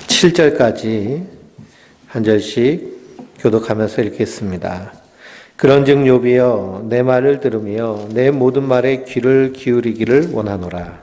7절까지 한 절씩 교독하면서 읽겠습니다. 그런즉 욥이여 내 말을 들으며 내 모든 말에 귀를 기울이기를 원하노라.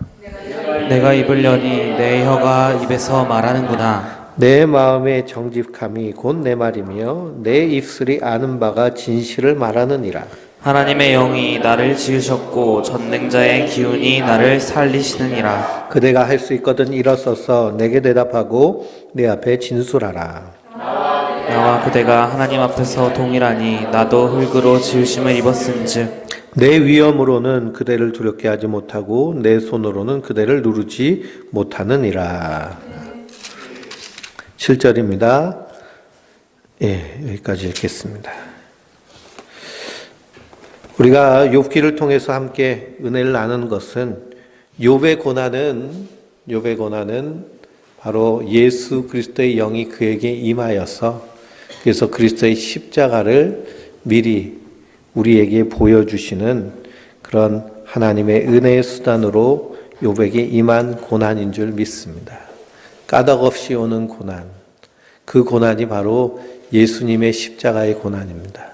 내가 입을 여니 내 혀가 입에서 말하는구나. 내 마음의 정직함이 곧 내 말이며 내 입술이 아는 바가 진실을 말하느니라. 하나님의 영이 나를 지으셨고 전능자의 기운이 나를 살리시느니라. 그대가 할 수 있거든 일어서서 내게 대답하고 내 앞에 진술하라. 나와 그대가 하나님 앞에서 동일하니 나도 흙으로 지으심을 입었은즉 내 위엄으로는 그대를 두렵게 하지 못하고 내 손으로는 그대를 누르지 못하느니라. 7절입니다. 여기까지 읽겠습니다. 우리가 욥기를 통해서 함께 은혜를 나누는 것은 욥의 고난은 바로 예수 그리스도의 영이 그에게 임하여서 그래서 그리스도의 십자가를 미리 우리에게 보여주시는 그런 하나님의 은혜의 수단으로 욥에게 임한 고난인 줄 믿습니다. 까닭없이 오는 고난, 그 고난이 바로 예수님의 십자가의 고난입니다.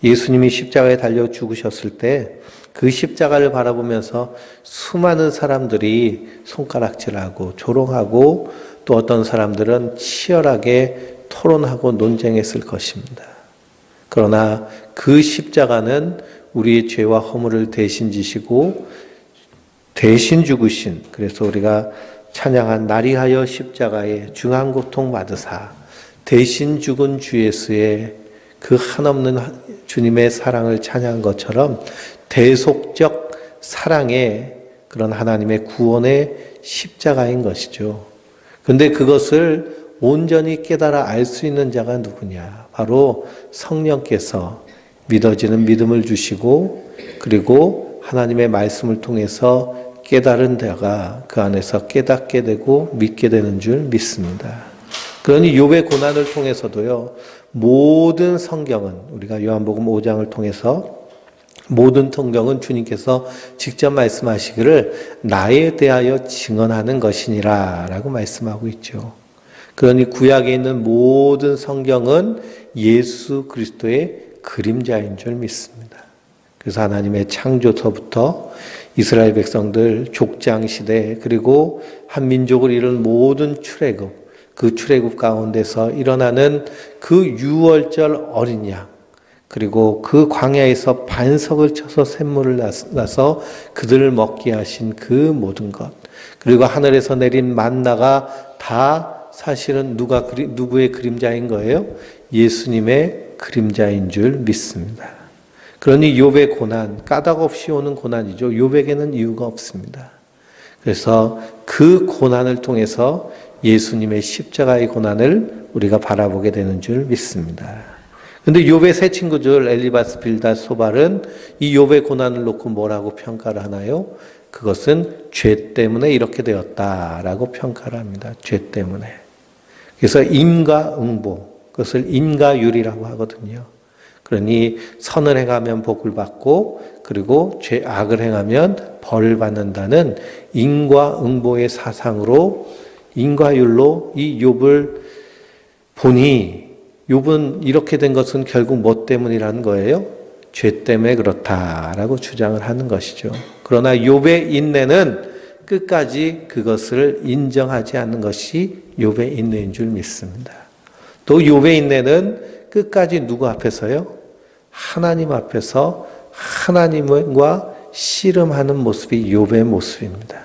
예수님이 십자가에 달려 죽으셨을 때 그 십자가를 바라보면서 수많은 사람들이 손가락질하고 조롱하고 또 어떤 사람들은 치열하게 토론하고 논쟁했을 것입니다. 그러나 그 십자가는 우리의 죄와 허물을 대신 지시고 대신 죽으신, 그래서 우리가 찬양한 나리하여 십자가에 중한 고통 받으사 대신 죽은 주 예수의 그 한없는 주님의 사랑을 찬양한 것처럼 대속적 사랑의 그런 하나님의 구원의 십자가인 것이죠. 그런데 그것을 온전히 깨달아 알 수 있는 자가 누구냐? 바로 성령께서 믿어지는 믿음을 주시고 그리고 하나님의 말씀을 통해서 깨달은 자가 그 안에서 깨닫게 되고 믿게 되는 줄 믿습니다. 그러니 욥의 고난을 통해서도요, 모든 성경은 우리가 요한복음 5장을 통해서 모든 성경은 주님께서 직접 말씀하시기를 나에 대하여 증언하는 것이니라 라고 말씀하고 있죠. 그러니 구약에 있는 모든 성경은 예수 그리스도의 그림자인 줄 믿습니다. 그래서 하나님의 창조서부터 이스라엘 백성들 족장시대 그리고 한 민족을 이룬 모든 출애굽, 그 출애굽 가운데서 일어나는 그 유월절 어린 양, 그리고 그 광야에서 반석을 쳐서 샘물을 나서 그들을 먹게 하신 그 모든 것, 그리고 하늘에서 내린 만나가 다 사실은 누구의 그림자인 거예요? 예수님의 그림자인 줄 믿습니다. 그러니 욥의 고난, 까닭 없이 오는 고난이죠. 욥에게는 이유가 없습니다. 그래서 그 고난을 통해서 예수님의 십자가의 고난을 우리가 바라보게 되는 줄 믿습니다. 그런데 욥의 세 친구들 엘리바스, 빌닷, 소발은 이 욥의 고난을 놓고 뭐라고 평가를 하나요? 그것은 죄 때문에 이렇게 되었다라고 평가를 합니다. 죄 때문에. 그래서 인과응보, 그것을 인과율이라고 하거든요. 그러니 선을 행하면 복을 받고 그리고 악을 행하면 벌을 받는다는 인과응보의 사상으로 인과율로 이 욥을 보니 욥은 이렇게 된 것은 결국 뭐 때문이라는 거예요? 죄 때문에 그렇다라고 주장을 하는 것이죠. 그러나 욥의 인내는 끝까지 그것을 인정하지 않는 것이 욥의 인내인 줄 믿습니다. 또 욥의 인내는 끝까지 누구 앞에서요? 하나님 앞에서 하나님과 씨름하는 모습이 욥의 모습입니다.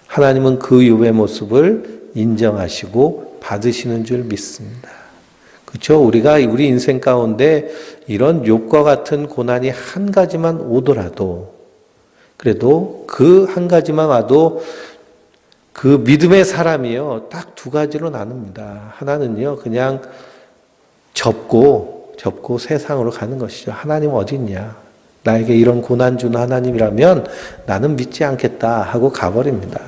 하나님은 그 욥의 모습을 인정하시고 받으시는 줄 믿습니다. 그렇죠? 우리가 우리 인생 가운데 이런 욥과 같은 고난이 한 가지만 오더라도 그래도 그 한 가지만 와도 그 믿음의 사람이요 딱 두 가지로 나눕니다. 하나는요 그냥 접고 세상으로 가는 것이죠. 하나님 어디 있냐? 나에게 이런 고난 주는 하나님이라면 나는 믿지 않겠다 하고 가버립니다.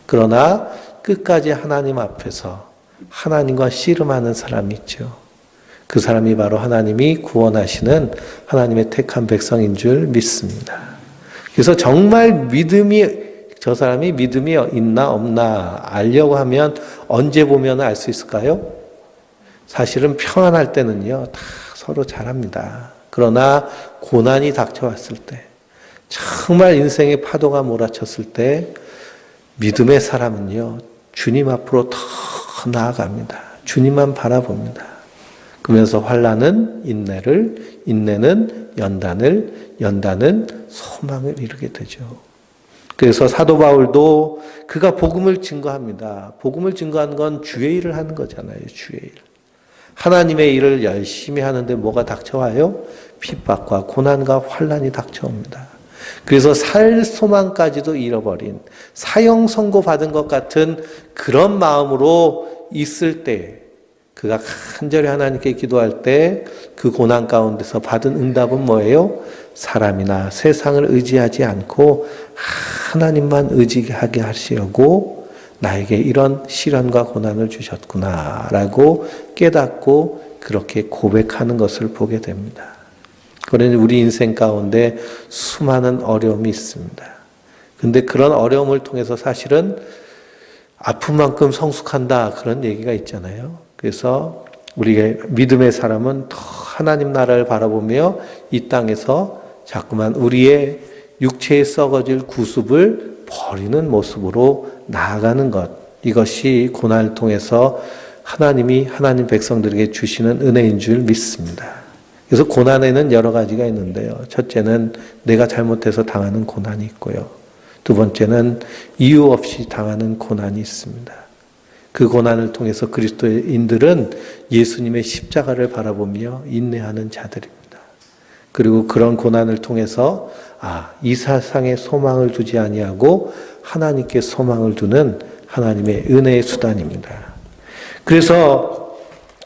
그러나 끝까지 하나님 앞에서 하나님과 씨름하는 사람이 있죠. 그 사람이 바로 하나님이 구원하시는 하나님의 택한 백성인 줄 믿습니다. 그래서 정말 믿음이 저 사람이 믿음이 있나 없나 알려고 하면 언제 보면 알 수 있을까요? 사실은 평안할 때는요, 다 서로 잘합니다. 그러나 고난이 닥쳐왔을 때, 정말 인생의 파도가 몰아쳤을 때, 믿음의 사람은요, 주님 앞으로 더 나아갑니다. 주님만 바라봅니다. 그러면서 환난은 인내를, 인내는 연단을, 연단은 소망을 이루게 되죠. 그래서 사도 바울도 그가 복음을 증거합니다. 복음을 증거하는 건 주의 일을 하는 거잖아요. 주의 일. 하나님의 일을 열심히 하는데 뭐가 닥쳐와요? 핍박과 고난과 환난이 닥쳐옵니다. 그래서 살 소망까지도 잃어버린 사형 선고 받은 것 같은 그런 마음으로 있을 때 그가 간절히 하나님께 기도할 때 그 고난 가운데서 받은 응답은 뭐예요? 사람이나 세상을 의지하지 않고 하나님만 의지하게 하시려고 나에게 이런 시련과 고난을 주셨구나라고 깨닫고 그렇게 고백하는 것을 보게 됩니다. 그러니 우리 인생 가운데 수많은 어려움이 있습니다. 근데 그런 어려움을 통해서 사실은 아픈 만큼 성숙한다 그런 얘기가 있잖아요. 그래서 우리의 믿음의 사람은 더 하나님 나라를 바라보며 이 땅에서 자꾸만 우리의 육체에 썩어질 구습을 버리는 모습으로 나아가는 것. 이것이 고난을 통해서 하나님이 하나님 백성들에게 주시는 은혜인 줄 믿습니다. 그래서 고난에는 여러 가지가 있는데요. 첫째는 내가 잘못해서 당하는 고난이 있고요. 두 번째는 이유 없이 당하는 고난이 있습니다. 그 고난을 통해서 그리스도인들은 예수님의 십자가를 바라보며 인내하는 자들입니다. 그리고 그런 고난을 통해서 이 세상에 소망을 두지 아니하고 하나님께 소망을 두는 하나님의 은혜의 수단입니다. 그래서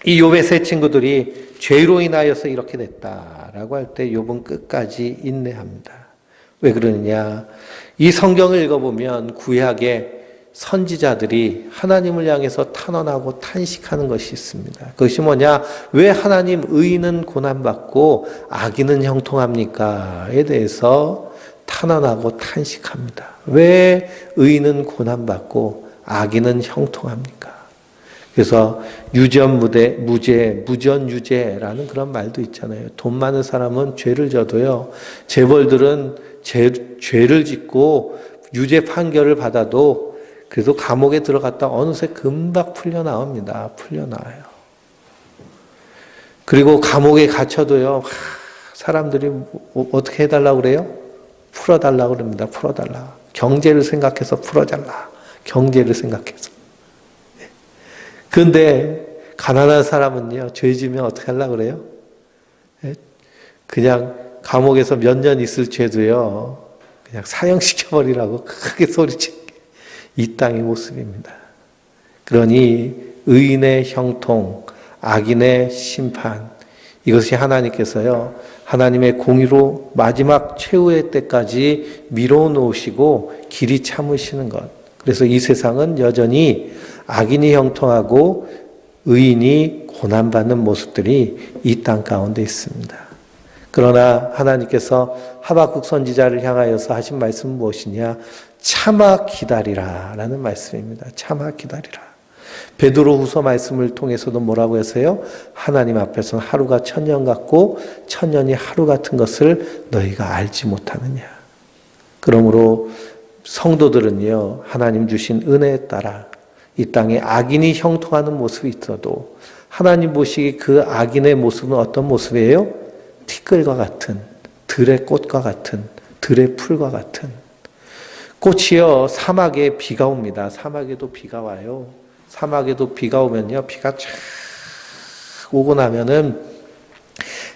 이 욥의 세 친구들이 죄로 인하여서 이렇게 됐다라고 할 때 욥은 끝까지 인내합니다. 왜 그러느냐? 이 성경을 읽어보면 구약의 선지자들이 하나님을 향해서 탄원하고 탄식하는 것이 있습니다. 그것이 뭐냐? 왜 하나님 의인은 고난받고 악인은 형통합니까?에 대해서 탄원하고 탄식합니다. 왜 의인은 고난받고 악인은 형통합니까? 그래서 유전무죄, 무전유죄라는 그런 말도 있잖아요. 돈 많은 사람은 죄를 져도요. 재벌들은 죄를 짓고 유죄 판결을 받아도 그래도 감옥에 들어갔다 어느새 금방 풀려나옵니다. 풀려나와요. 그리고 감옥에 갇혀도요. 사람들이 어떻게 해달라고 그래요? 풀어달라고 그럽니다. 풀어달라. 경제를 생각해서 풀어달라. 경제를 생각해서. 그런데 가난한 사람은요. 죄 지면 어떻게 하려고 그래요? 그냥 감옥에서 몇 년 있을 죄도요. 그냥 사형시켜버리라고 크게 소리치는 게 이 땅의 모습입니다. 그러니 의인의 형통, 악인의 심판, 이것이 하나님께서요. 하나님의 공의로 마지막 최후의 때까지 미뤄놓으시고 길이 참으시는 것. 그래서 이 세상은 여전히 악인이 형통하고 의인이 고난받는 모습들이 이 땅 가운데 있습니다. 그러나 하나님께서 하박국 선지자를 향하여서 하신 말씀은 무엇이냐? 참아 기다리라 라는 말씀입니다. 참아 기다리라. 베드로후서 말씀을 통해서도 뭐라고 했어요? 하나님 앞에서는 하루가 천년 같고 천년이 하루 같은 것을 너희가 알지 못하느냐. 그러므로 성도들은요. 하나님 주신 은혜에 따라 이 땅에 악인이 형통하는 모습이 있어도 하나님 보시기 그 악인의 모습은 어떤 모습이에요? 티끌과 같은, 들의 꽃과 같은, 들의 풀과 같은. 꽃이요, 사막에 비가 옵니다. 사막에도 비가 와요. 사막에도 비가 오면요, 비가 쫙 오고 나면은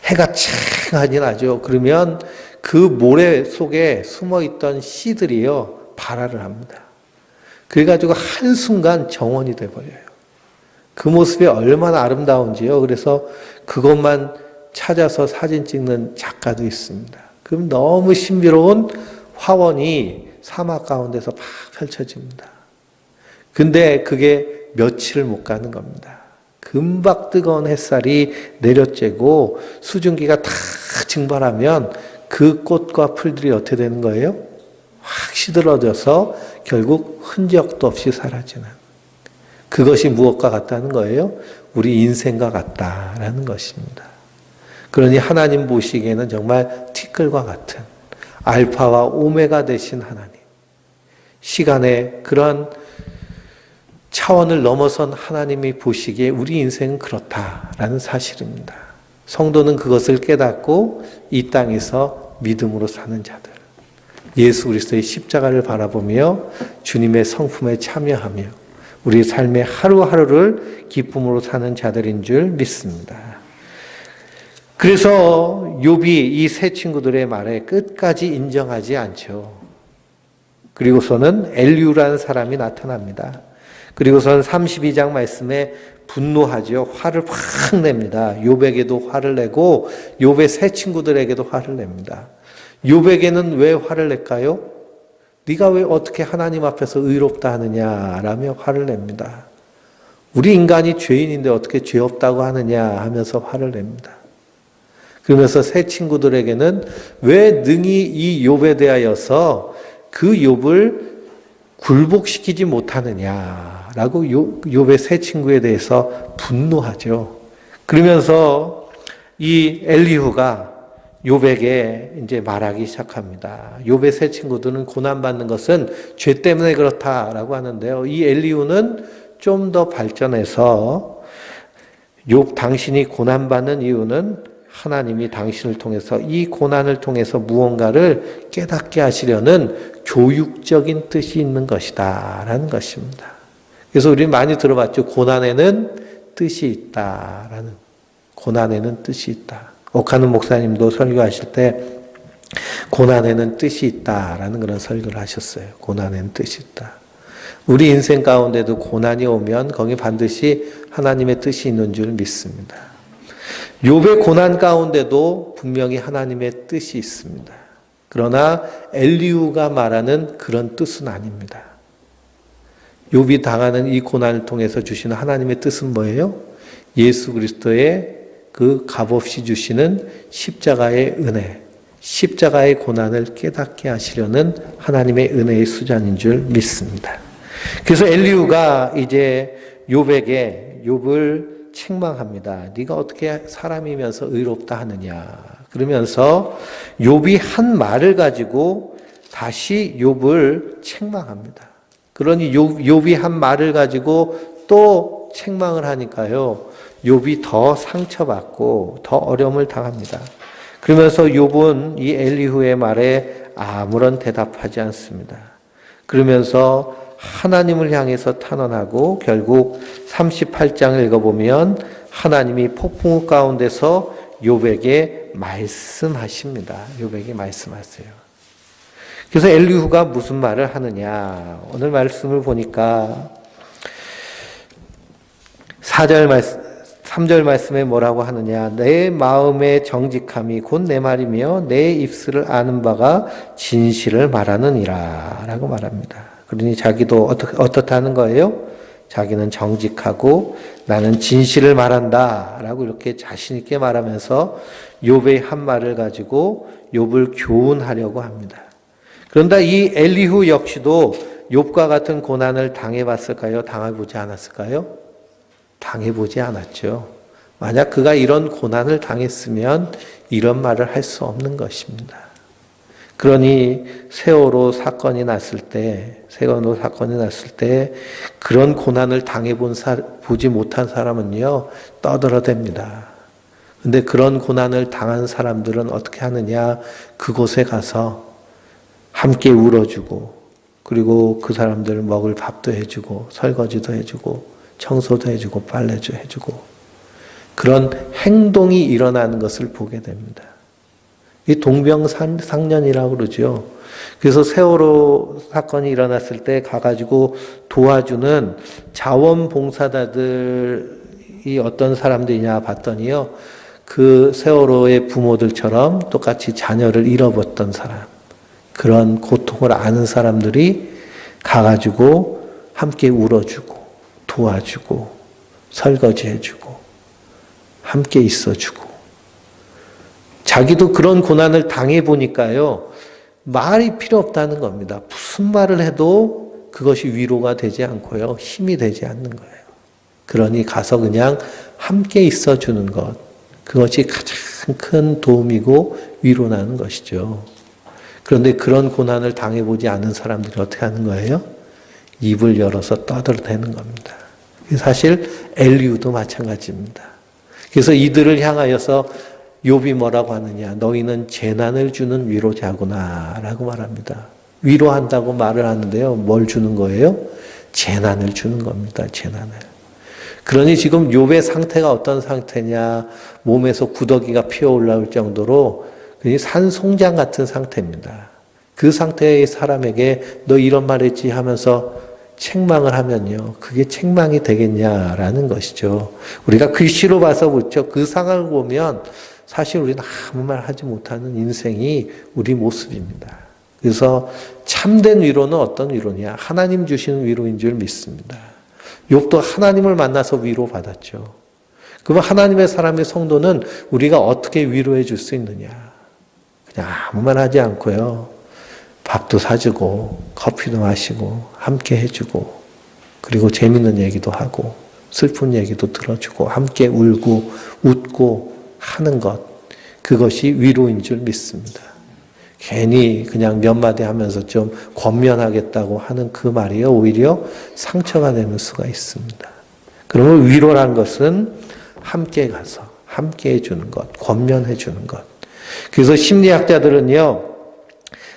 해가 창하니 나죠. 그러면 그 모래 속에 숨어 있던 씨들이요, 발화를 합니다. 그래가지고 한순간 정원이 돼버려요. 그 모습이 얼마나 아름다운지요. 그래서 그것만 찾아서 사진 찍는 작가도 있습니다. 그럼 너무 신비로운 화원이 사막 가운데서 막 펼쳐집니다. 근데 그게 며칠 못 가는 겁니다. 금방 뜨거운 햇살이 내려쬐고 수증기가 다 증발하면 그 꽃과 풀들이 어떻게 되는 거예요? 확 시들어져서 결국 흔적도 없이 사라지는 그것이 무엇과 같다는 거예요? 우리 인생과 같다라는 것입니다. 그러니 하나님 보시기에는 정말 티끌과 같은 알파와 오메가 되신 하나님, 시간의 그런 차원을 넘어선 하나님이 보시기에 우리 인생은 그렇다라는 사실입니다. 성도는 그것을 깨닫고 이 땅에서 믿음으로 사는 자들, 예수 그리스도의 십자가를 바라보며 주님의 성품에 참여하며 우리 삶의 하루하루를 기쁨으로 사는 자들인 줄 믿습니다. 그래서 욥이 이 세 친구들의 말에 끝까지 인정하지 않죠. 그리고서는 엘리후라는 사람이 나타납니다. 그리고서는 32장 말씀에 분노하죠. 화를 확 냅니다. 욥에게도 화를 내고 욥의 세 친구들에게도 화를 냅니다. 욥에게는 왜 화를 낼까요? 네가 왜 어떻게 하나님 앞에서 의롭다 하느냐라며 화를 냅니다. 우리 인간이 죄인인데 어떻게 죄 없다고 하느냐 하면서 화를 냅니다. 그러면서 세 친구들에게는 왜 능히 이 욥에 대하여서 그 욥을 굴복시키지 못하느냐라고 욥의 세 친구에 대해서 분노하죠. 그러면서 이 엘리후가 욥에게 이제 말하기 시작합니다. 욥의 세 친구들은 고난받는 것은 죄 때문에 그렇다라고 하는데요. 이 엘리후는 좀 더 발전해서 욥 당신이 고난받는 이유는 하나님이 당신을 통해서 이 고난을 통해서 무언가를 깨닫게 하시려는 교육적인 뜻이 있는 것이다 라는 것입니다. 그래서 우리 많이 들어봤죠. 고난에는 뜻이 있다라는, 고난에는 뜻이 있다. 옥하는 목사님도 설교하실 때 고난에는 뜻이 있다라는 그런 설교를 하셨어요. 고난에는 뜻이 있다. 우리 인생 가운데도 고난이 오면 거기 반드시 하나님의 뜻이 있는 줄 믿습니다. 욥의 고난 가운데도 분명히 하나님의 뜻이 있습니다. 그러나 엘리후가 말하는 그런 뜻은 아닙니다. 욥이 당하는 이 고난을 통해서 주시는 하나님의 뜻은 뭐예요? 예수 그리스도의 그 값없이 주시는 십자가의 은혜, 십자가의 고난을 깨닫게 하시려는 하나님의 은혜의 수잔인 줄 믿습니다. 그래서 엘리후가 이제 욥을 책망합니다. 네가 어떻게 사람이면서 의롭다 하느냐. 그러면서 욥이 한 말을 가지고 다시 욥을 책망합니다. 그러니 욥이 한 말을 가지고 또 책망을 하니까요. 욥이 더 상처받고 더 어려움을 당합니다. 그러면서 욥은 이 엘리후의 말에 아무런 대답하지 않습니다. 그러면서 하나님을 향해서 탄원하고 결국 38장을 읽어보면 하나님이 폭풍우 가운데서 욥에게 말씀하십니다. 욥에게 말씀하세요. 그래서 엘리후가 무슨 말을 하느냐. 오늘 말씀을 보니까 3절 말씀에 뭐라고 하느냐. 내 마음의 정직함이 곧 내 말이며 내 입술을 아는 바가 진실을 말하느니라 라고 말합니다. 그러니 자기도 어떻다는 거예요? 자기는 정직하고 나는 진실을 말한다 라고 이렇게 자신 있게 말하면서 욥의 한 말을 가지고 욥을 교훈하려고 합니다. 그런데 이 엘리후 역시도 욥과 같은 고난을 당해봤을까요? 당해보지 않았을까요? 당해보지 않았죠. 만약 그가 이런 고난을 당했으면 이런 말을 할 수 없는 것입니다. 그러니 세월호 사건이 났을 때 그런 고난을 보지 못한 사람은요, 떠들어댑니다. 근데 그런 고난을 당한 사람들은 어떻게 하느냐? 그곳에 가서 함께 울어주고, 그리고 그 사람들 먹을 밥도 해주고, 설거지도 해주고, 청소도 해주고, 빨래도 해주고, 그런 행동이 일어나는 것을 보게 됩니다. 이 동병상련이라고 그러죠. 그래서 세월호 사건이 일어났을 때 가가지고 도와주는 자원봉사자들이 어떤 사람들이냐 봤더니요. 그 세월호의 부모들처럼 똑같이 자녀를 잃어버렸던 사람, 그런 고통을 아는 사람들이 가가지고 함께 울어주고 도와주고 설거지해주고 함께 있어주고, 자기도 그런 고난을 당해보니까요, 말이 필요 없다는 겁니다. 무슨 말을 해도 그것이 위로가 되지 않고요. 힘이 되지 않는 거예요. 그러니 가서 그냥 함께 있어 주는 것. 그것이 가장 큰 도움이고 위로나는 것이죠. 그런데 그런 고난을 당해보지 않은 사람들이 어떻게 하는 거예요? 입을 열어서 떠들어대는 겁니다. 사실 엘리후도 마찬가지입니다. 그래서 이들을 향하여서 욥이 뭐라고 하느냐? 너희는 재난을 주는 위로자구나 라고 말합니다. 위로한다고 말을 하는데요. 뭘 주는 거예요? 재난을 주는 겁니다. 재난을. 그러니 지금 욥의 상태가 어떤 상태냐? 몸에서 구더기가 피어올라올 정도로 산송장 같은 상태입니다. 그 상태의 사람에게 너 이런 말 했지 하면서 책망을 하면요. 그게 책망이 되겠냐라는 것이죠. 우리가 글씨로 봐서 그렇죠. 그 상황을 보면 사실 우리는 아무 말 하지 못하는 인생이 우리 모습입니다. 그래서 참된 위로는 어떤 위로냐? 하나님 주시는 위로인 줄 믿습니다. 욥도 하나님을 만나서 위로받았죠. 그럼 하나님의 사람의 성도는 우리가 어떻게 위로해 줄 수 있느냐? 그냥 아무 말 하지 않고요. 밥도 사주고 커피도 마시고 함께 해주고 그리고 재밌는 얘기도 하고 슬픈 얘기도 들어주고 함께 울고 웃고 하는 것. 그것이 위로인 줄 믿습니다. 괜히 그냥 몇 마디 하면서 좀 권면하겠다고 하는 그 말이요. 오히려 상처가 되는 수가 있습니다. 그러면 위로란 것은 함께 가서 함께 해주는 것, 권면해 주는 것. 그래서 심리학자들은요.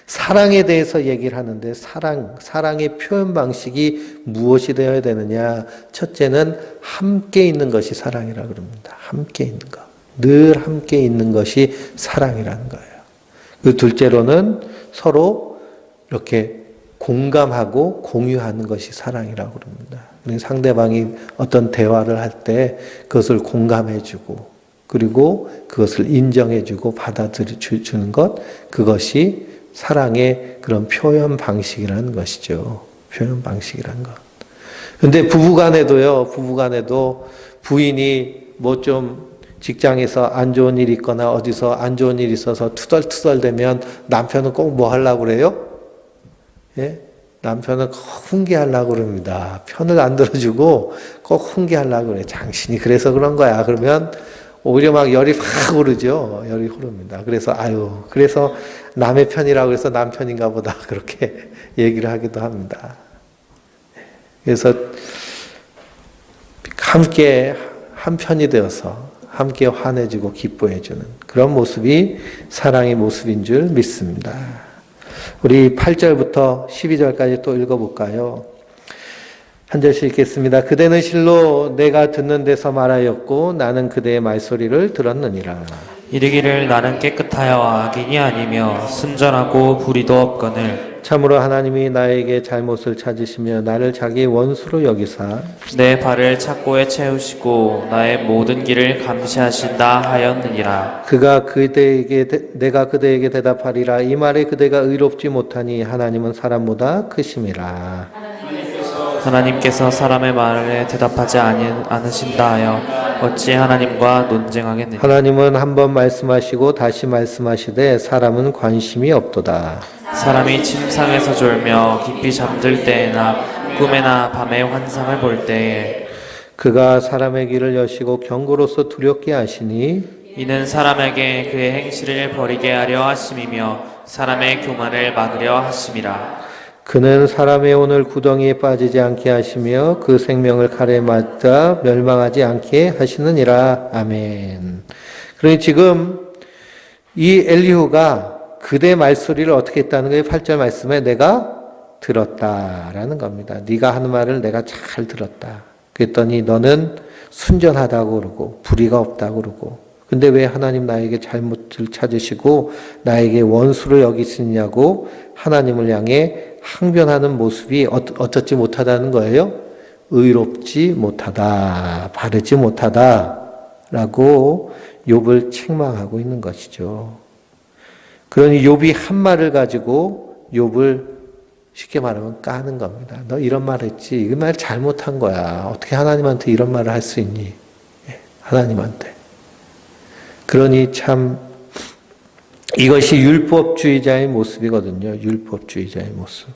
사랑에 대해서 얘기를 하는데 사랑의 표현 방식이 무엇이 되어야 되느냐. 첫째는 함께 있는 것이 사랑이라고 그럽니다. 함께 있는 것. 늘 함께 있는 것이 사랑이라는 거예요. 그 둘째로는 서로 이렇게 공감하고 공유하는 것이 사랑이라고 그럽니다. 상대방이 어떤 대화를 할 때 그것을 공감해주고 그리고 그것을 인정해주고 받아들여주는 것, 그것이 사랑의 그런 표현 방식이라는 것이죠. 표현 방식이라는 것. 그런데 부부간에도 부인이 뭐 좀 직장에서 안 좋은 일이 있거나 어디서 안 좋은 일이 있어서 투덜투덜대면 남편은 꼭 뭐 하려고 그래요? 예? 남편은 꼭 훈계하려고 그럽니다. 편을 안 들어주고 꼭 훈계하려고 그래요. 당신이 그래서 그런 거야. 그러면 오히려 막 열이 확 오르죠. 열이 흐릅니다. 그래서 남의 편이라고 해서 남편인가 보다 그렇게 얘기를 하기도 합니다. 그래서 함께 한 편이 되어서 함께 화내주고 기뻐해주는 그런 모습이 사랑의 모습인 줄 믿습니다. 우리 8절부터 12절까지 또 읽어볼까요? 한 절씩 읽겠습니다. 그대는 실로 내가 듣는 데서 말하였고 나는 그대의 말소리를 들었느니라. 이르기를 나는 깨끗하여 악인이 아니며 순전하고 불의도 없거늘 참으로 하나님이 나에게 잘못을 찾으시며 나를 자기의 원수로 여기사 내 발을 착고에 채우시고 나의 모든 길을 감시하신다 하였느니라. 내가 그대에게 대답하리라. 이 말에 그대가 의롭지 못하니 하나님은 사람보다 크심이라. 하나님께서 사람의 말에 대답하지 않으신다 하여 어찌 하나님과 논쟁하겠느냐. 하나님은 한 번 말씀하시고 다시 말씀하시되 사람은 관심이 없도다. 사람이 침상에서 졸며 깊이 잠들 때에나 꿈에나 밤에 환상을 볼 때에 그가 사람의 길을 여시고 경고로서 두렵게 하시니 이는 사람에게 그의 행실을 버리게 하려 하심이며 사람의 교만을 막으려 하심이라. 그는 사람의 오늘 구덩이에 빠지지 않게 하시며 그 생명을 칼에 맞다 멸망하지 않게 하시느니라. 아멘. 그러니 지금 이 엘리후가 그대 말소리를 어떻게 했다는 거예요? 8절 말씀에 내가 들었다라는 겁니다. 네가 하는 말을 내가 잘 들었다. 그랬더니 너는 순전하다고 그러고 불의가 없다고 그러고 근데 왜 하나님 나에게 잘못을 찾으시고 나에게 원수로 여기시냐고 하나님을 향해 항변하는 모습이 어떻지 못하다는 거예요? 의롭지 못하다, 바르지 못하다라고 욥을 책망하고 있는 것이죠. 그러니 욥이 한 말을 가지고 욥을 쉽게 말하면 까는 겁니다. 너 이런 말 했지? 이 말 잘못한 거야. 어떻게 하나님한테 이런 말을 할 수 있니? 하나님한테. 그러니 참 이것이 율법주의자의 모습이거든요. 율법주의자의 모습.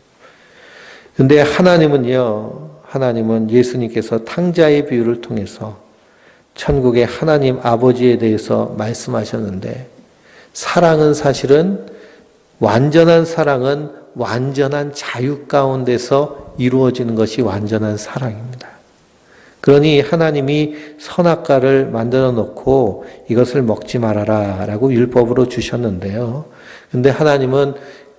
근데 하나님은 예수님께서 탕자의 비유를 통해서 천국의 하나님 아버지에 대해서 말씀하셨는데, 사랑은 사실은, 완전한 사랑은 완전한 자유 가운데서 이루어지는 것이 완전한 사랑입니다. 그러니 하나님이 선악과를 만들어 놓고 이것을 먹지 말아라 라고 율법으로 주셨는데요. 근데 하나님은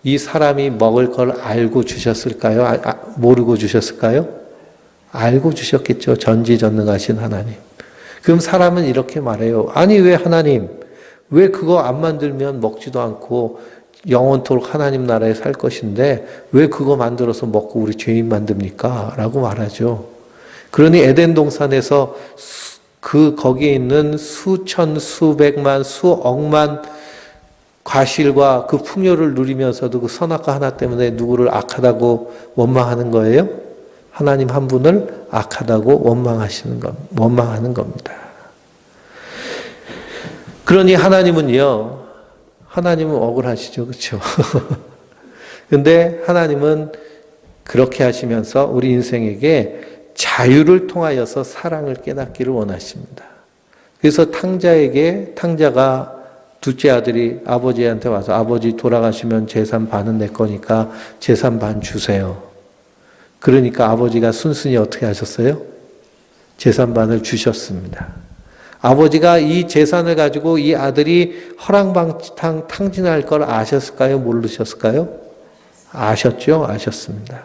이 사람이 먹을 걸 알고 주셨을까요? 모르고 주셨을까요? 알고 주셨겠죠. 전지전능하신 하나님. 그럼 사람은 이렇게 말해요. 아니, 왜 하나님, 왜 그거 안 만들면 먹지도 않고 영원토록 하나님 나라에 살 것인데 왜 그거 만들어서 먹고 우리 죄인 만듭니까? 라고 말하죠. 그러니 에덴 동산에서 거기에 있는 수천, 수백만, 수억만 과실과 그 풍요를 누리면서도 그 선악과 하나 때문에 누구를 악하다고 원망하는 거예요? 하나님 한 분을 악하다고 원망하는 겁니다. 그러니 하나님은 억울하시죠. 그렇죠? 근데 하나님은 그렇게 하시면서 우리 인생에게 자유를 통하여서 사랑을 깨닫기를 원하십니다. 그래서 탕자가 둘째 아들이 아버지한테 와서 아버지 돌아가시면 재산 반은 내 거니까 재산 반 주세요. 그러니까 아버지가 순순히 어떻게 하셨어요? 재산 반을 주셨습니다. 아버지가 이 재산을 가지고 이 아들이 허랑방탕 탕진할 걸 아셨을까요? 모르셨을까요? 아셨죠? 아셨습니다.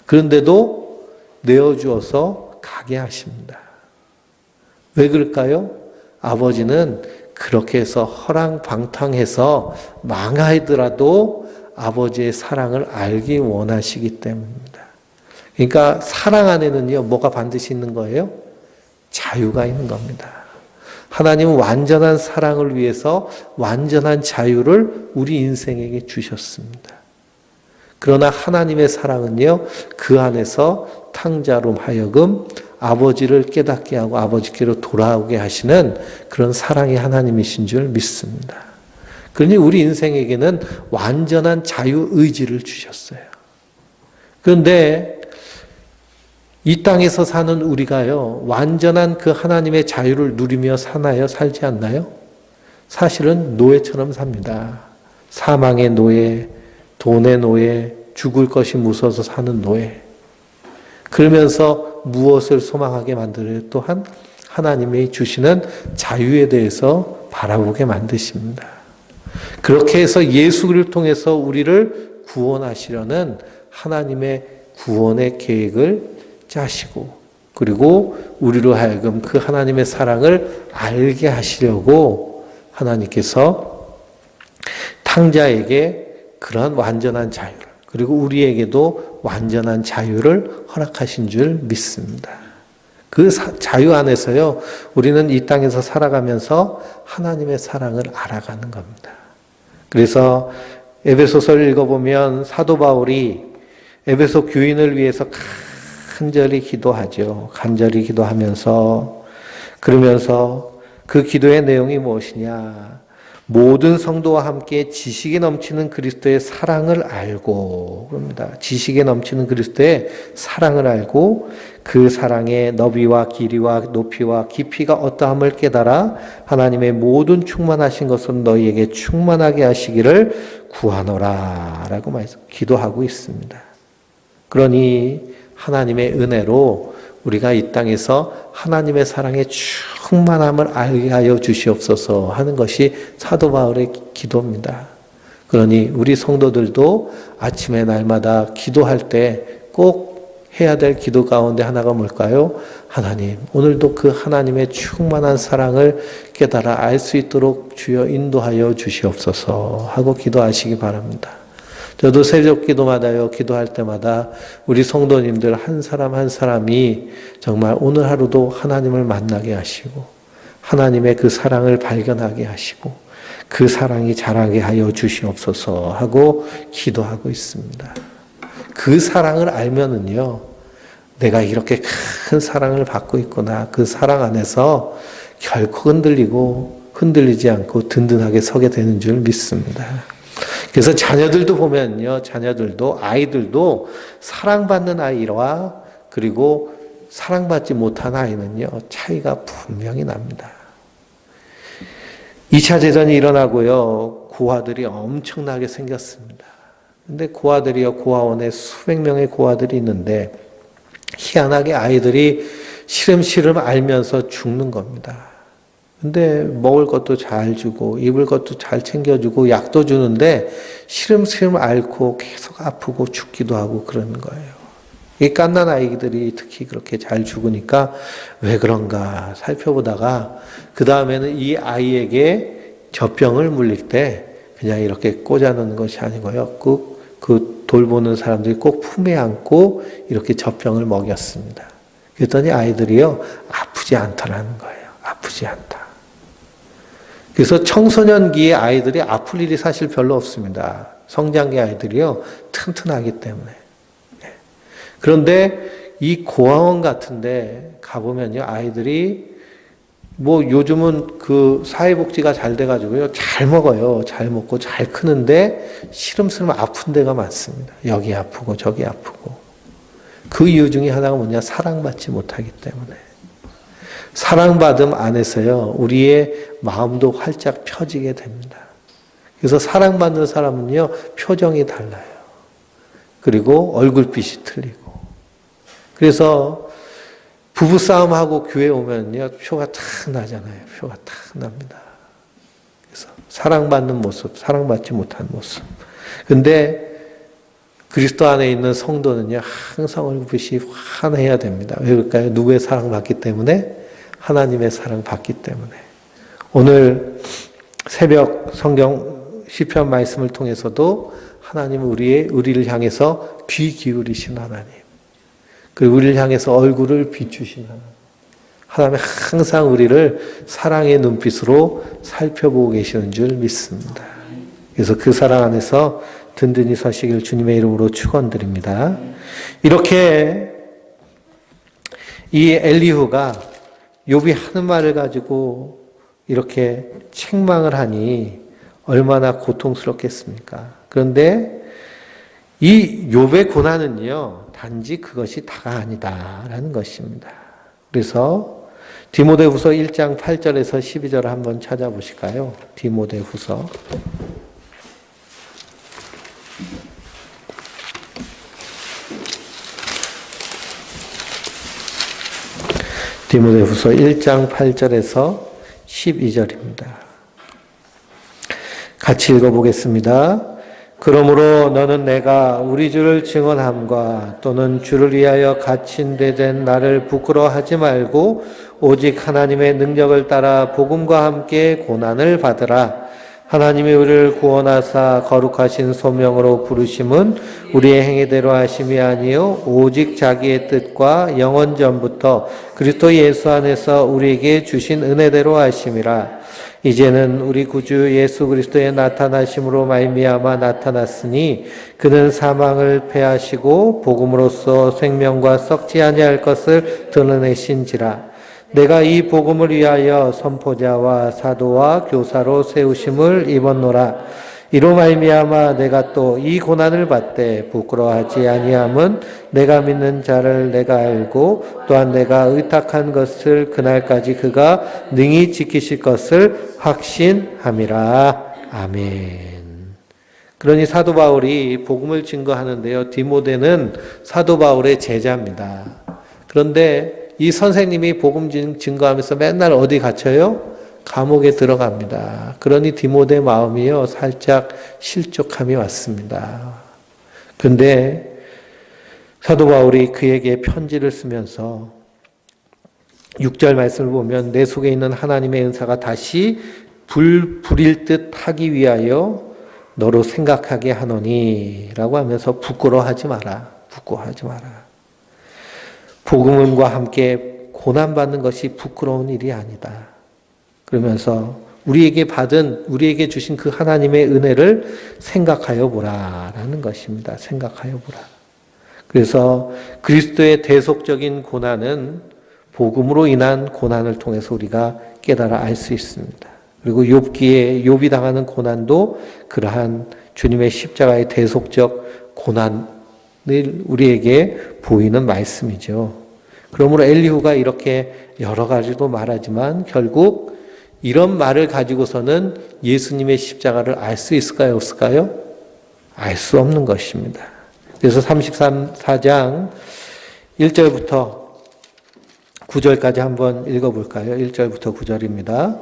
그런데도 내어주어서 가게 하십니다. 왜 그럴까요? 아버지는 그렇게 해서 허랑방탕해서 망하더라도 아버지의 사랑을 알기 원하시기 때문입니다. 그러니까 사랑 안에는요, 뭐가 반드시 있는 거예요? 자유가 있는 겁니다. 하나님은 완전한 사랑을 위해서 완전한 자유를 우리 인생에게 주셨습니다. 그러나 하나님의 사랑은요, 그 안에서 탕자로 하여금 아버지를 깨닫게 하고 아버지께로 돌아오게 하시는 그런 사랑의 하나님이신 줄 믿습니다. 그러니 우리 인생에게는 완전한 자유의지를 주셨어요. 그런데 이 땅에서 사는 우리가요, 완전한 그 하나님의 자유를 누리며 사나요? 살지 않나요? 사실은 노예처럼 삽니다. 사망의 노예, 돈의 노예, 죽을 것이 무서워서 사는 노예. 그러면서 무엇을 소망하게 만들어요? 또한 하나님이 주시는 자유에 대해서 바라보게 만드십니다. 그렇게 해서 예수를 통해서 우리를 구원하시려는 하나님의 구원의 계획을 짜시고, 그리고 우리로 하여금 그 하나님의 사랑을 알게 하시려고 하나님께서 탕자에게 그런 완전한 자유를, 그리고 우리에게도 완전한 자유를 허락하신 줄 믿습니다. 그 자유 안에서요, 우리는 이 땅에서 살아가면서 하나님의 사랑을 알아가는 겁니다. 그래서 에베소서를 읽어보면 사도 바울이 에베소 교인을 위해서 간절히 기도하죠. 간절히 기도하면서, 그러면서 그 기도의 내용이 무엇이냐? 모든 성도와 함께 지식에 넘치는 그리스도의 사랑을 알고, 그럽니다. 지식에 넘치는 그리스도의 사랑을 알고 그 사랑의 너비와 길이와 높이와 깊이가 어떠함을 깨달아 하나님의 모든 충만하신 것은 너희에게 충만하게 하시기를 구하노라 라고 기도하고 있습니다. 그러니 하나님의 은혜로 우리가 이 땅에서 하나님의 사랑의 충만함을 알게 하여 주시옵소서 하는 것이 사도 바울의 기도입니다. 그러니 우리 성도들도 아침에 날마다 기도할 때 꼭 해야 될 기도 가운데 하나가 뭘까요? 하나님, 오늘도 그 하나님의 충만한 사랑을 깨달아 알 수 있도록 주여 인도하여 주시옵소서 하고 기도하시기 바랍니다. 저도 새벽 기도마다요, 기도할 때마다 우리 성도님들 한 사람 한 사람이 정말 오늘 하루도 하나님을 만나게 하시고 하나님의 그 사랑을 발견하게 하시고 그 사랑이 자라게 하여 주시옵소서 하고 기도하고 있습니다. 그 사랑을 알면은요, 내가 이렇게 큰 사랑을 받고 있구나. 그 사랑 안에서 결코 흔들리지 않고 든든하게 서게 되는 줄 믿습니다. 그래서 자녀들도 보면요, 아이들도 사랑받는 아이와 그리고 사랑받지 못한 아이는요, 차이가 분명히 납니다. 2차 대전이 일어나고요, 고아들이 엄청나게 생겼습니다. 근데 고아들이요, 고아원에 수백 명의 고아들이 있는데, 희한하게 아이들이 시름시름 앓면서 죽는 겁니다. 근데 먹을 것도 잘 주고, 입을 것도 잘 챙겨주고, 약도 주는데, 시름시름 앓고 계속 아프고 죽기도 하고 그러는 거예요. 이 갓난 아이들이 특히 그렇게 잘 죽으니까 왜 그런가 살펴보다가 그 다음에는 이 아이에게 젖병을 물릴 때 그냥 이렇게 꽂아놓는 것이 아니고요. 그 돌보는 사람들이 꼭 품에 안고 이렇게 젖병을 먹였습니다. 그랬더니 아이들이요, 아프지 않더라는 거예요. 아프지 않다. 그래서 청소년기의 아이들이 아플 일이 사실 별로 없습니다. 성장기 아이들이요, 튼튼하기 때문에. 그런데 이 고아원 같은데 가보면요, 아이들이 뭐 요즘은 그 사회복지가 잘 돼가지고요, 잘 먹어요. 잘 먹고 잘 크는데 시름시름 아픈 데가 많습니다. 여기 아프고 저기 아프고. 그 이유 중에 하나가 뭐냐, 사랑받지 못하기 때문에. 사랑받음 안에서요, 우리의 마음도 활짝 펴지게 됩니다. 그래서 사랑받는 사람은요, 표정이 달라요. 그리고 얼굴빛이 틀리고. 그래서 부부싸움하고 교회 오면요, 표가 탁 나잖아요. 표가 탁 납니다. 그래서 사랑받는 모습, 사랑받지 못한 모습. 근데 그리스도 안에 있는 성도는요, 항상 얼굴빛이 환해야 됩니다. 왜 그럴까요? 누구의 사랑받기 때문에? 하나님의 사랑받기 때문에. 오늘 새벽 성경 시편 말씀을 통해서도 하나님은 우리를 향해서 귀 기울이신 하나님, 그리고 우리를 향해서 얼굴을 비추신 하나님, 항상 우리를 사랑의 눈빛으로 살펴보고 계시는 줄 믿습니다. 그래서 그 사랑 안에서 든든히 서시길 주님의 이름으로 축원드립니다. 이렇게 이 엘리후가 욥이 하는 말을 가지고 이렇게 책망을 하니 얼마나 고통스럽겠습니까? 그런데 이 욥의 고난은요, 단지 그것이 다가 아니다라는 것입니다. 그래서 디모데후서 1장 8절에서 12절을 한번 찾아보실까요? 디모데후서 1장 8절에서 12절입니다. 같이 읽어보겠습니다. 그러므로 너는 내가 우리 주를 증언함과 또는 주를 위하여 갇힌 데 된 나를 부끄러워하지 말고 오직 하나님의 능력을 따라 복음과 함께 고난을 받으라. 하나님이 우리를 구원하사 거룩하신 소명으로 부르심은 우리의 행위대로 하심이 아니요 오직 자기의 뜻과 영원 전부터 그리스도 예수 안에서 우리에게 주신 은혜대로 하심이라. 이제는 우리 구주 예수 그리스도의 나타나심으로 말미암아 나타났으니 그는 사망을 패하시고 복음으로써 생명과 썩지 아니할 것을 드러내신지라. 내가 이 복음을 위하여 선포자와 사도와 교사로 세우심을 입었노라. 이로 말미암아 내가 또 이 고난을 받되 부끄러워하지 아니함은 내가 믿는 자를 내가 알고 또한 내가 의탁한 것을 그날까지 그가 능히 지키실 것을 확신함이라. 아멘. 그러니 사도 바울이 복음을 증거하는데요, 디모데는 사도 바울의 제자입니다. 그런데 이 선생님이 복음 증거하면서 맨날 어디 갇혀요? 감옥에 들어갑니다. 그러니 디모데 마음이요, 살짝 실족함이 왔습니다. 근데 사도 바울이 그에게 편지를 쓰면서 6절 말씀을 보면 내 속에 있는 하나님의 은사가 다시 불일 듯 하기 위하여 너로 생각하게 하노니 라고 하면서 부끄러워하지 마라. 부끄러워하지 마라. 복음과 함께 고난받는 것이 부끄러운 일이 아니다. 그러면서 우리에게 주신 그 하나님의 은혜를 생각하여 보라라는 것입니다. 생각하여 보라. 그래서 그리스도의 대속적인 고난은 복음으로 인한 고난을 통해서 우리가 깨달아 알 수 있습니다. 그리고 욥이 당하는 고난도 그러한 주님의 십자가의 대속적 고난을 우리에게 보이는 말씀이죠. 그러므로 엘리후가 이렇게 여러 가지도 말하지만 결국 이런 말을 가지고서는 예수님의 십자가를 알 수 있을까요? 없을까요? 알 수 없는 것입니다. 그래서 34장 1절부터 9절까지 한번 읽어볼까요? 1절부터 9절입니다.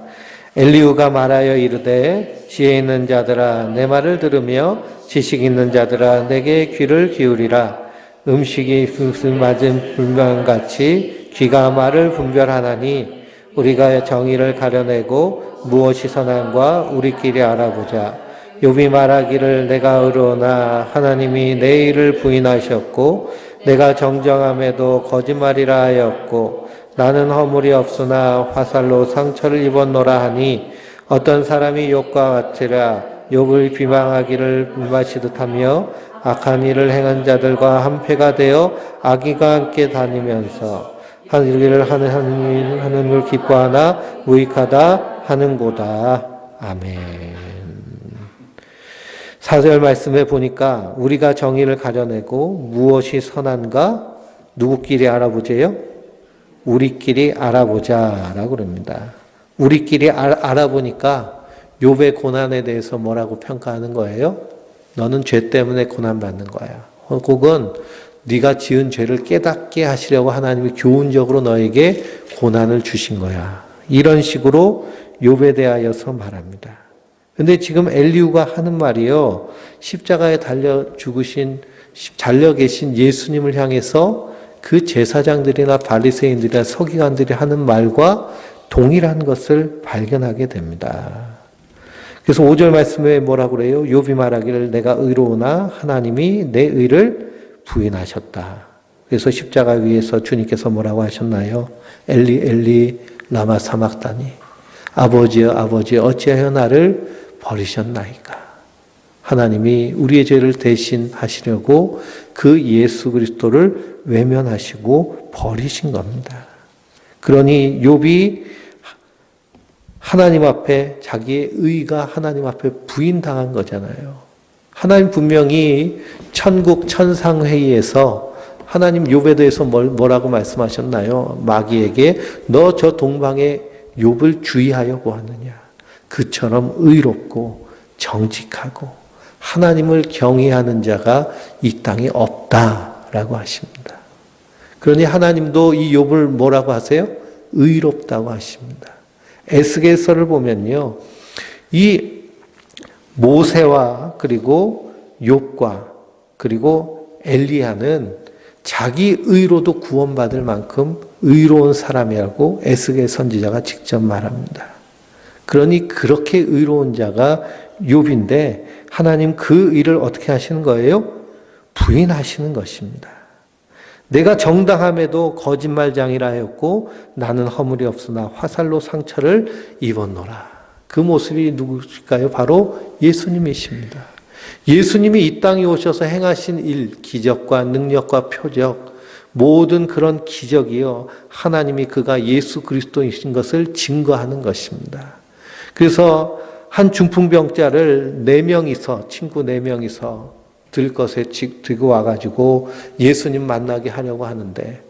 엘리후가 말하여 이르되 지혜 있는 자들아 내 말을 들으며 지식 있는 자들아 내게 귀를 기울이라. 음식이 붓을 맞은 불면같이 귀가 말을 분별하나니 우리가 정의를 가려내고 무엇이 선한가 우리끼리 알아보자. 욥이 말하기를 내가 의로우나 하나님이 내 일을 부인하셨고 내가 정정함에도 거짓말이라 하였고 나는 허물이 없으나 화살로 상처를 입었노라 하니 어떤 사람이 욥과 같으라. 욥을 비방하기를 물마시듯 하며 악한 일을 행한 자들과 한패가 되어 악의가 함께 다니면서 하늘을 하는 걸 기뻐하나 무익하다 하는고다. 아멘. 4절 말씀에 보니까 우리가 정의를 가려내고 무엇이 선한가 누구끼리 알아보재요? 우리끼리 알아보자라고 그럽니다. 우리끼리 알아보니까 욥의 고난에 대해서 뭐라고 평가하는 거예요? 너는 죄 때문에 고난받는 거야. 혹은 네가 지은 죄를 깨닫게 하시려고 하나님이 교훈적으로 너에게 고난을 주신 거야. 이런 식으로 욥에 대하여서 말합니다. 근데 지금 엘리후가 하는 말이요. 십자가에 달려 계신 예수님을 향해서 그 제사장들이나 바리새인들이나 서기관들이 하는 말과 동일한 것을 발견하게 됩니다. 그래서 5절 말씀에 뭐라고 그래요? 욥이 말하기를 내가 의로우나 하나님이 내 의를 부인하셨다. 그래서 십자가 위에서 주님께서 뭐라고 하셨나요? 엘리 엘리 라마 사막다니 아버지여 아버지여 어찌하여 나를 버리셨나이까. 하나님이 우리의 죄를 대신하시려고 그 예수 그리스도를 외면하시고 버리신 겁니다. 그러니 욥이 하나님 앞에 자기의 의가 하나님 앞에 부인당한 거잖아요. 하나님 분명히 천국 천상회의에서 하나님 욥에 대해서 뭐라고 말씀하셨나요? 마귀에게 너 저 동방의 욥을 주의하여 보았느냐. 그처럼 의롭고 정직하고 하나님을 경외하는 자가 이 땅에 없다라고 하십니다. 그러니 하나님도 이 욥을 뭐라고 하세요? 의롭다고 하십니다. 에스겔서를 보면요. 이 모세와 그리고 욥과 그리고 엘리야는 자기 의로도 구원받을 만큼 의로운 사람이라고 에스겔 선지자가 직접 말합니다. 그러니 그렇게 의로운 자가 욥인데 하나님 그 일을 어떻게 하시는 거예요? 부인하시는 것입니다. 내가 정당함에도 거짓말장이라 하였고 나는 허물이 없으나 화살로 상처를 입었노라. 그 모습이 누구일까요? 바로 예수님이십니다. 예수님이 이 땅에 오셔서 행하신 일, 기적과 능력과 표적, 모든 그런 기적이요. 하나님이 그가 예수 그리스도이신 것을 증거하는 것입니다. 그래서 한 중풍병자를 친구 4명이서 들것에 들고 와가지고 예수님 만나게 하려고 하는데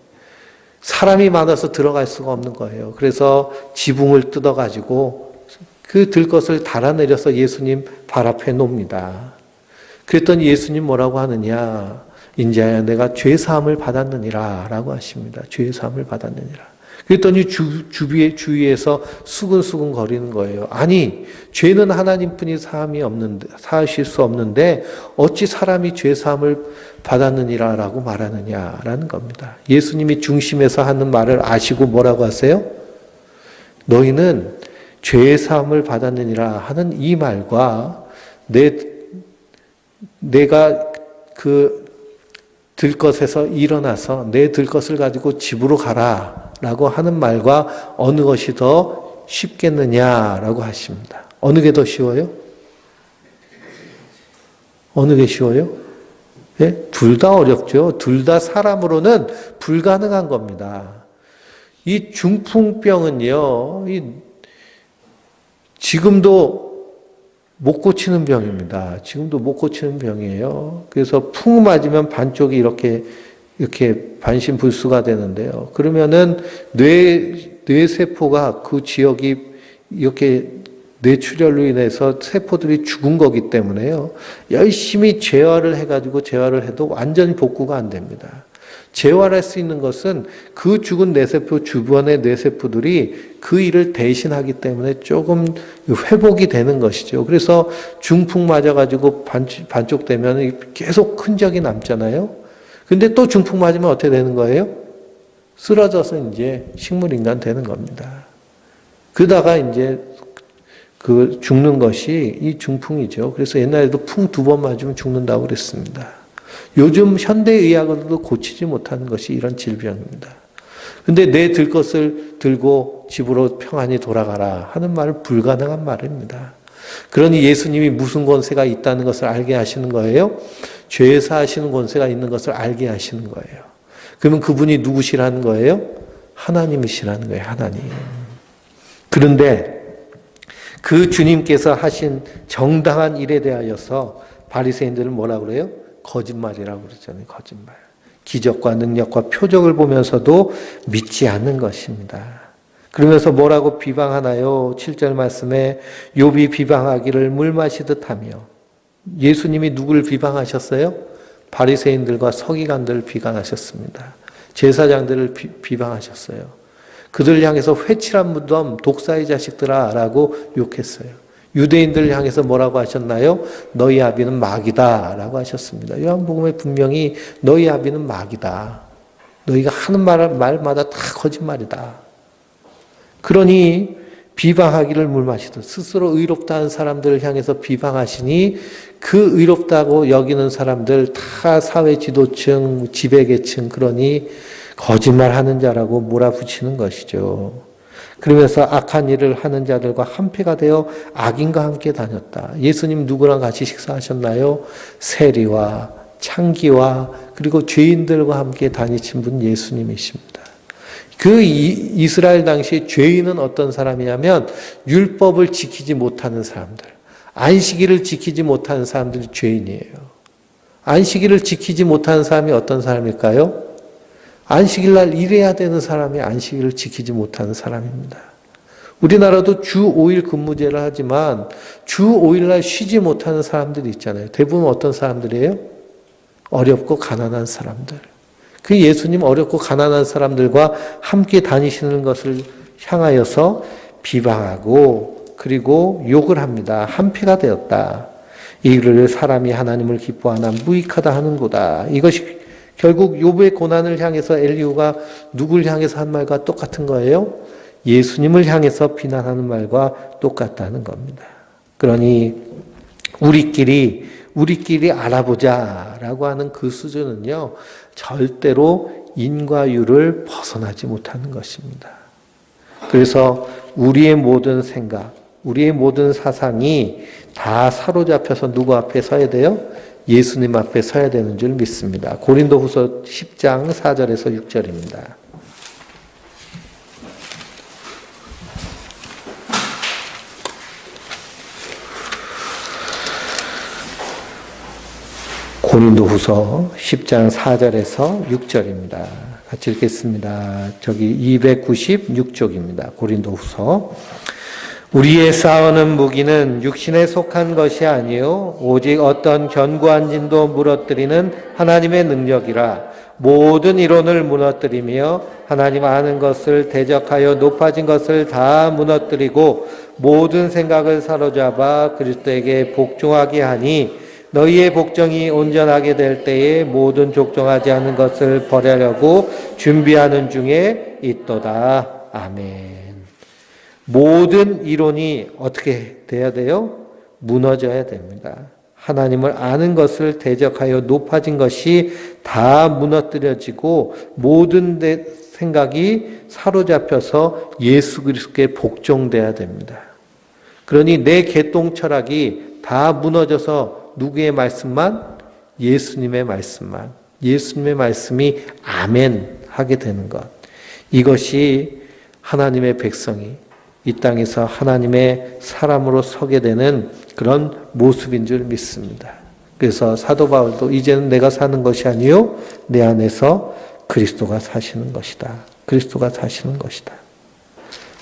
사람이 많아서 들어갈 수가 없는 거예요. 그래서 지붕을 뜯어가지고 그 들것을 달아내려서 예수님 발 앞에 놓습니다. 그랬더니 예수님 뭐라고 하느냐. 인자야 내가 죄사함을 받았느니라 라고 하십니다. 죄사함을 받았느니라. 그랬더니 주위에서 수근수근 거리는 거예요. 아니 죄는 하나님뿐이 사하실 수 없는데 어찌 사람이 죄사함을 받았느니라라고 말하느냐라는 겁니다. 예수님이 중심에서 하는 말을 아시고 뭐라고 하세요? 너희는 죄사함을 받았느니라 하는 이 말과 내가 그 들것에서 일어나서 내 들것을 가지고 집으로 가라 라고 하는 말과 어느 것이 더 쉽겠느냐라고 하십니다. 어느 게 더 쉬워요? 어느 게 쉬워요? 네? 둘 다 어렵죠. 둘 다 사람으로는 불가능한 겁니다. 이 중풍병은요, 지금도 못 고치는 병입니다. 지금도 못 고치는 병이에요. 그래서 푹 맞으면 반쪽이 이렇게 반신불수가 되는데요. 그러면은 뇌세포가 그 지역이 이렇게 뇌출혈로 인해서 세포들이 죽은 거기 때문에요. 열심히 재활을 해가지고 재활을 해도 완전히 복구가 안 됩니다. 재활할 수 있는 것은 그 죽은 뇌세포 주변의 뇌세포들이 그 일을 대신하기 때문에 조금 회복이 되는 것이죠. 그래서 중풍 맞아가지고 반쪽 되면 계속 흔적이 남잖아요. 근데 또 중풍 맞으면 어떻게 되는 거예요? 쓰러져서 이제 식물인간 되는 겁니다. 그러다가 이제 그 죽는 것이 이 중풍이죠. 그래서 옛날에도 풍 2번 맞으면 죽는다고 그랬습니다. 요즘 현대의학으로도 고치지 못하는 것이 이런 질병입니다. 근데 내 들 것을 들고 집으로 평안히 돌아가라 하는 말은 불가능한 말입니다. 그러니 예수님이 무슨 권세가 있다는 것을 알게 하시는 거예요? 죄 사하시는 권세가 있는 것을 알게 하시는 거예요. 그러면 그분이 누구시라는 거예요? 하나님이시라는 거예요. 하나님. 그런데 그 주님께서 하신 정당한 일에 대하여서 바리새인들은 뭐라고 그래요? 거짓말이라고 그러잖아요. 거짓말. 기적과 능력과 표적을 보면서도 믿지 않는 것입니다. 그러면서 뭐라고 비방하나요? 7절 말씀에 욥이 비방하기를 물 마시듯 하며. 예수님이 누구를 비방하셨어요? 바리새인들과 서기관들을 비방하셨습니다. 제사장들을 비방하셨어요. 그들을 향해서 회칠한 무덤 독사의 자식들아 라고 욕했어요. 유대인들을 향해서 뭐라고 하셨나요? 너희 아비는 마귀다 라고 하셨습니다. 요한복음에 분명히 너희 아비는 마귀다. 너희가 하는 말마다 다 거짓말이다. 그러니 비방하기를 물 마시듯 스스로 의롭다 한 사람들을 향해서 비방하시니 그 의롭다고 여기는 사람들 다 사회 지도층, 지배계층 그러니 거짓말하는 자라고 몰아붙이는 것이죠. 그러면서 악한 일을 하는 자들과 한패가 되어 악인과 함께 다녔다. 예수님 누구랑 같이 식사하셨나요? 세리와 창기와 그리고 죄인들과 함께 다니신 분 예수님이십니다. 그 이스라엘 당시 죄인은 어떤 사람이냐면 율법을 지키지 못하는 사람들, 안식일을 지키지 못하는 사람들이 죄인이에요. 안식일을 지키지 못하는 사람이 어떤 사람일까요? 안식일 날 일해야 되는 사람이 안식일을 지키지 못하는 사람입니다. 우리나라도 주 5일 근무제를 하지만 주 5일 날 쉬지 못하는 사람들이 있잖아요. 대부분 어떤 사람들이에요? 어렵고 가난한 사람들. 그 예수님 어렵고 가난한 사람들과 함께 다니시는 것을 향하여서 비방하고 그리고 욕을 합니다. 한패가 되었다. 이를 사람이 하나님을 기뻐하나 무익하다 하는구다. 이것이 결국 욥의 고난을 향해서 엘리후가 누굴 향해서 한 말과 똑같은 거예요? 예수님을 향해서 비난하는 말과 똑같다는 겁니다. 그러니 우리끼리 알아보자라고 하는 그 수준은요, 절대로 인과율을 벗어나지 못하는 것입니다. 그래서 우리의 모든 생각, 우리의 모든 사상이 다 사로잡혀서 누구 앞에 서야 돼요? 예수님 앞에 서야 되는 줄 믿습니다. 고린도후서 10장 4절에서 6절입니다. 고린도후서 10장 4절에서 6절입니다. 같이 읽겠습니다. 저기 296쪽입니다. 고린도후서. 우리의 싸우는 무기는 육신에 속한 것이 아니요 오직 어떤 견고한 진도 무너뜨리는 하나님의 능력이라. 모든 이론을 무너뜨리며 하나님 아는 것을 대적하여 높아진 것을 다 무너뜨리고 모든 생각을 사로잡아 그리스도에게 복종하게 하니 너희의 복종이 온전하게 될 때에 모든 족종하지 않은 것을 버리려고 준비하는 중에 있도다. 아멘. 모든 이론이 어떻게 돼야 돼요? 무너져야 됩니다. 하나님을 아는 것을 대적하여 높아진 것이 다 무너뜨려지고 모든 생각이 사로잡혀서 예수 그리스도께 복종돼야 됩니다. 그러니 내 개똥 철학이 다 무너져서 누구의 말씀만? 예수님의 말씀만. 예수님의 말씀이 아멘 하게 되는 것. 이것이 하나님의 백성이 이 땅에서 하나님의 사람으로 서게 되는 그런 모습인 줄 믿습니다. 그래서 사도 바울도 이제는 내가 사는 것이 아니요 내 안에서 그리스도가 사시는 것이다. 그리스도가 사시는 것이다.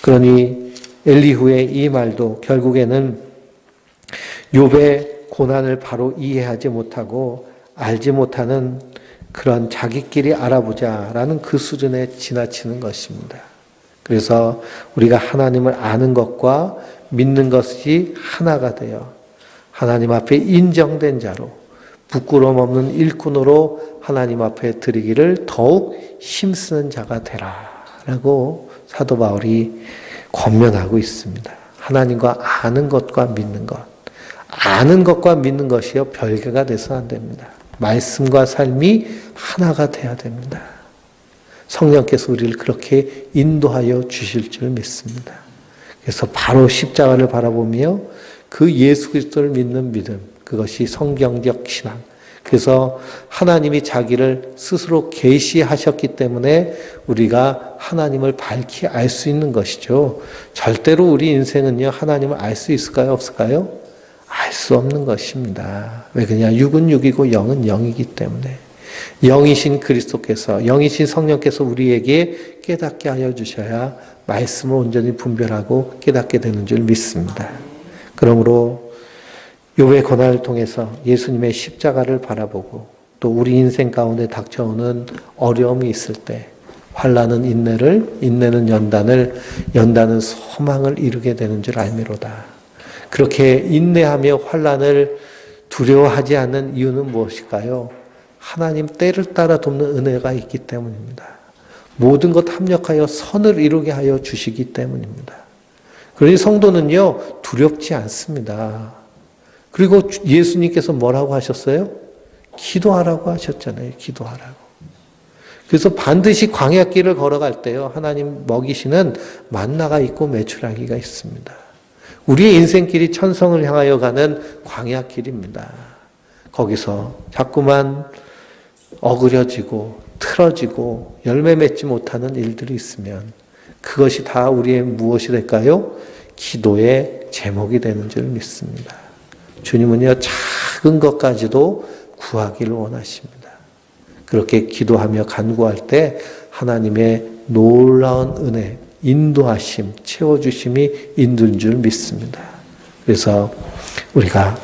그러니 엘리후의 이 말도 결국에는 욥의 고난을 바로 이해하지 못하고 알지 못하는 그런 자기끼리 알아보자라는 그 수준에 지나치는 것입니다. 그래서 우리가 하나님을 아는 것과 믿는 것이 하나가 되어 하나님 앞에 인정된 자로 부끄러움 없는 일꾼으로 하나님 앞에 드리기를 더욱 힘쓰는 자가 되라라고 사도 바울이 권면하고 있습니다. 하나님과 아는 것과 믿는 것. 아는 것과 믿는 것이요 별개가 돼서는 안 됩니다. 말씀과 삶이 하나가 돼야 됩니다. 성령께서 우리를 그렇게 인도하여 주실 줄 믿습니다. 그래서 바로 십자가를 바라보며 그 예수 그리스도를 믿는 믿음, 그것이 성경적 신앙. 그래서 하나님이 자기를 스스로 계시하셨기 때문에 우리가 하나님을 밝히 알 수 있는 것이죠. 절대로 우리 인생은요 하나님을 알 수 있을까요? 없을까요? 알 수 없는 것입니다. 왜 그러냐? 육은 육이고 영은 영이기 때문에. 영이신 그리스도께서, 영이신 성령께서 우리에게 깨닫게 하여 주셔야 말씀을 온전히 분별하고 깨닫게 되는 줄 믿습니다. 그러므로 욥의 고난을 통해서 예수님의 십자가를 바라보고 또 우리 인생 가운데 닥쳐오는 어려움이 있을 때 환난은 인내를, 인내는 연단을, 연단은 소망을 이루게 되는 줄 알미로다. 그렇게 인내하며 환난을 두려워하지 않는 이유는 무엇일까요? 하나님 때를 따라 돕는 은혜가 있기 때문입니다. 모든 것 합력하여 선을 이루게 하여 주시기 때문입니다. 그러니 성도는요 두렵지 않습니다. 그리고 예수님께서 뭐라고 하셨어요? 기도하라고 하셨잖아요. 기도하라고. 그래서 반드시 광야길을 걸어갈 때요 하나님 먹이시는 만나가 있고 메추라기가 있습니다. 우리의 인생길이 천성을 향하여 가는 광야길입니다. 거기서 자꾸만 어그려지고 틀어지고 열매 맺지 못하는 일들이 있으면 그것이 다 우리의 무엇이 될까요? 기도의 제목이 되는 줄 믿습니다. 주님은요 작은 것까지도 구하기를 원하십니다. 그렇게 기도하며 간구할 때 하나님의 놀라운 은혜, 인도하심, 채워주심이 있는 줄 믿습니다. 그래서 우리가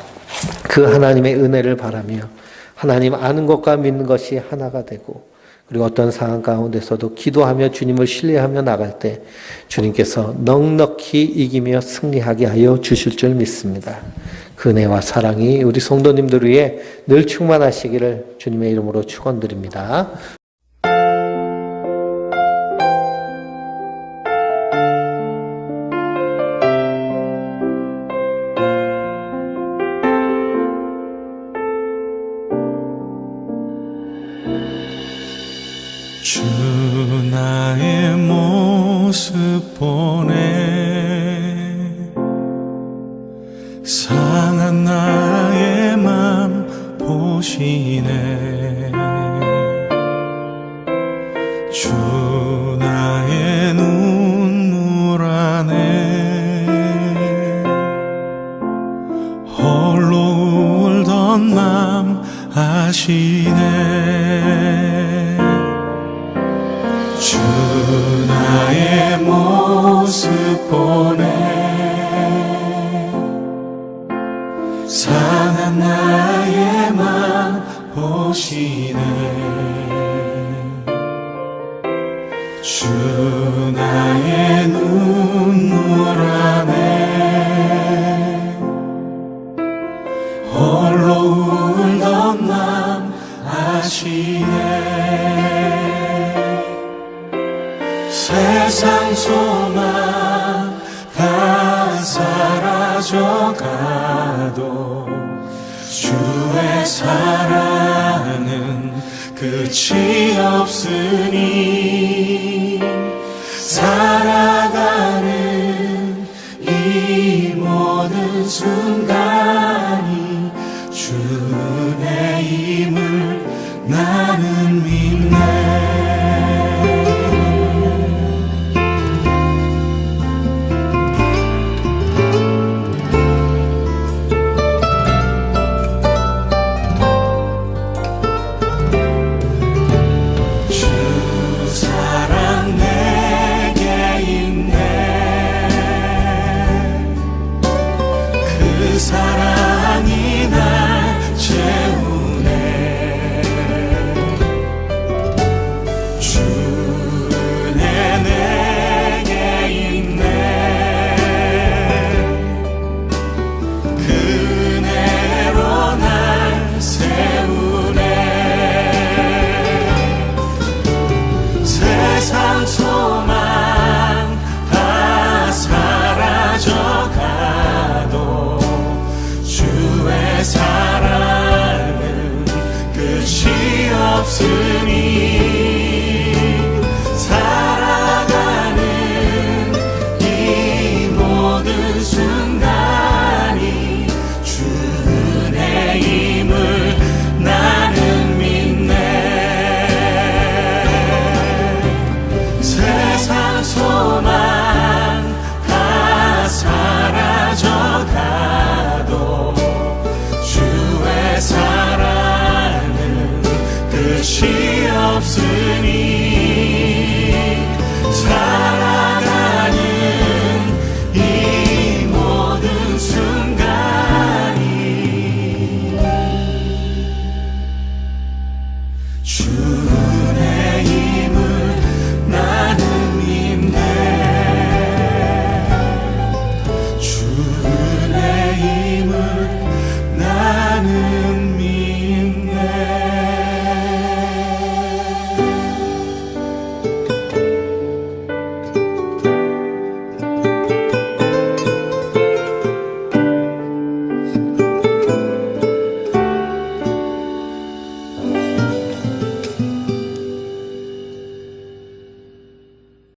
그 하나님의 은혜를 바라며 하나님 아는 것과 믿는 것이 하나가 되고 그리고 어떤 상황 가운데서도 기도하며 주님을 신뢰하며 나갈 때 주님께서 넉넉히 이기며 승리하게 하여 주실 줄 믿습니다. 그 은혜와 사랑이 우리 성도님들 위해 늘 충만하시기를 주님의 이름으로 축원드립니다. 주 나의 모습 보네 상한 나의 맘 보시네 주 나의 눈물 안에 홀로 울던 맘 아시네 주 나의 모습 보네 상한 나의 맘 보시네 주 나의 눈물 안에 홀로 울던 맘 아시네 세상 소망 다 사라져가도 주의 사랑은 끝이 없으니 살아가는 이 모든 순간